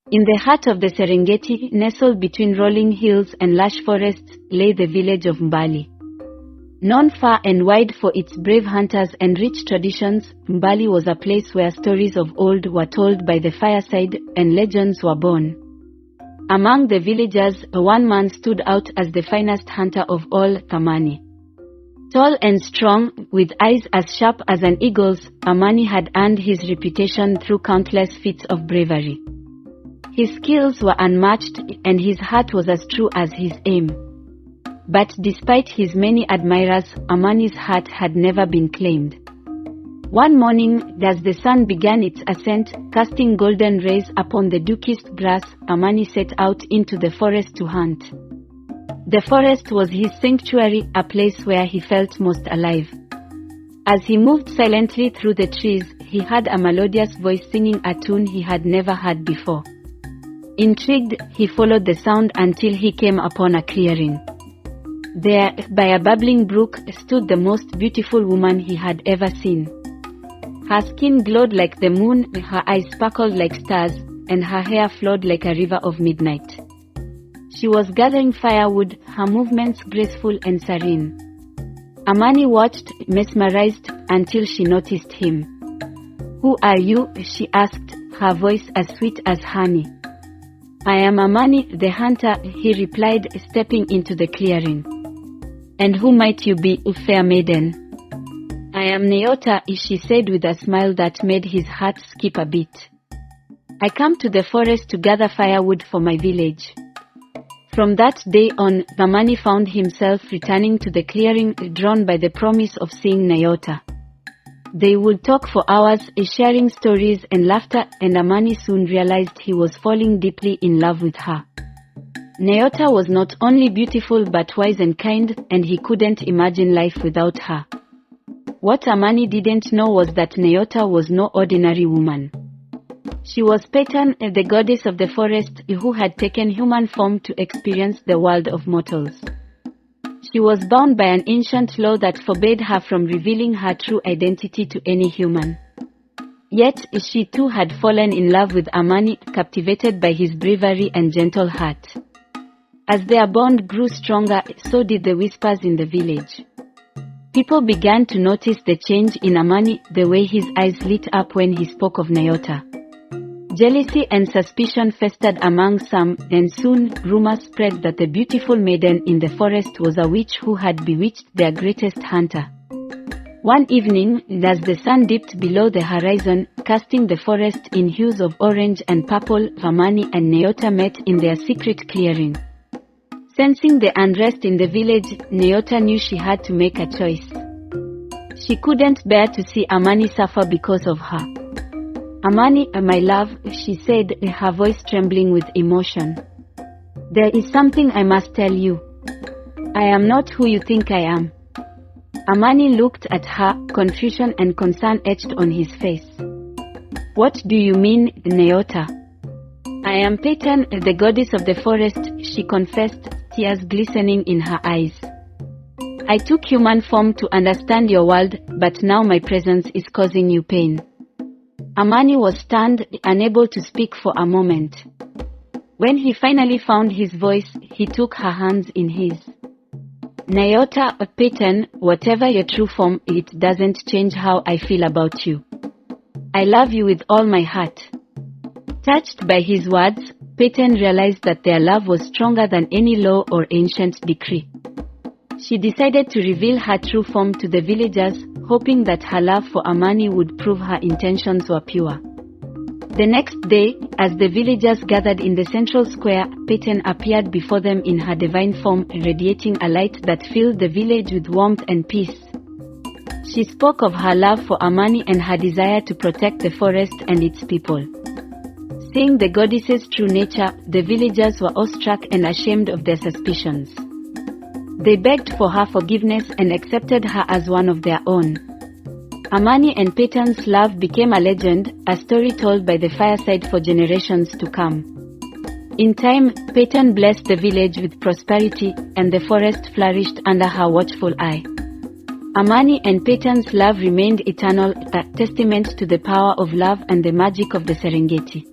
In the heart of the Serengeti, nestled between rolling hills and lush forests, lay the village of Mbali. Known far and wide for its brave hunters and rich traditions, Mbali was a place where stories of old were told by the fireside and legends were born. Among the villagers, one man stood out as the finest hunter of all, Thamani. Tall and strong, with eyes as sharp as an eagle's, Amani had earned his reputation through countless feats of bravery. His skills were unmatched, and his heart was as true as his aim. But despite his many admirers, Amani's heart had never been claimed. One morning, as the sun began its ascent, casting golden rays upon the dew-kissed grass, Amani set out into the forest to hunt. The forest was his sanctuary, a place where he felt most alive. As he moved silently through the trees, he heard a melodious voice singing a tune he had never heard before. Intrigued, he followed the sound until he came upon a clearing. There, by a bubbling brook, stood the most beautiful woman he had ever seen. Her skin glowed like the moon, her eyes sparkled like stars, and her hair flowed like a river of midnight. She was gathering firewood, her movements graceful and serene. Amani watched, mesmerized, until she noticed him. "Who are you?" she asked, her voice as sweet as honey. "I am Amani, the hunter," he replied, stepping into the clearing. "And who might you be, fair maiden?" "I am Nyota," she said with a smile that made his heart skip a beat. "I come to the forest to gather firewood for my village." From that day on, Amani found himself returning to the clearing, drawn by the promise of seeing Nyota. They would talk for hours, sharing stories and laughter, and Amani soon realized he was falling deeply in love with her. Nyota was not only beautiful but wise and kind, and he couldn't imagine life without her. What Amani didn't know was that Nyota was no ordinary woman. She was Payton, the goddess of the forest, who had taken human form to experience the world of mortals. She was bound by an ancient law that forbade her from revealing her true identity to any human. Yet, she too had fallen in love with Amani, captivated by his bravery and gentle heart. As their bond grew stronger, so did the whispers in the village. People began to notice the change in Amani, the way his eyes lit up when he spoke of Nyota. Jealousy and suspicion festered among some, and soon rumors spread that the beautiful maiden in the forest was a witch who had bewitched their greatest hunter. One evening, as the sun dipped below the horizon, casting the forest in hues of orange and purple, Amani and Nyota met in their secret clearing. Sensing the unrest in the village, Nyota knew she had to make a choice. She couldn't bear to see Amani suffer because of her. "Amani, my love," she said, her voice trembling with emotion. "There is something I must tell you. I am not who you think I am." Amani looked at her, confusion and concern etched on his face. "What do you mean, Nyota?" "I am Payton, the goddess of the forest," she confessed, tears glistening in her eyes. "I took human form to understand your world, but now my presence is causing you pain." Amani was stunned, unable to speak for a moment. When he finally found his voice, he took her hands in his. "Nyota, Payton, whatever your true form, it doesn't change how I feel about you. I love you with all my heart." Touched by his words, Payton realized that their love was stronger than any law or ancient decree. She decided to reveal her true form to the villagers, hoping that her love for Amani would prove her intentions were pure. The next day, as the villagers gathered in the central square, Payton appeared before them in her divine form, radiating a light that filled the village with warmth and peace. She spoke of her love for Amani and her desire to protect the forest and its people. Seeing the goddess's true nature, the villagers were awestruck and ashamed of their suspicions. They begged for her forgiveness and accepted her as one of their own. Amani and Payton's love became a legend, a story told by the fireside for generations to come. In time, Payton blessed the village with prosperity, and the forest flourished under her watchful eye. Amani and Payton's love remained eternal, a testament to the power of love and the magic of the Serengeti.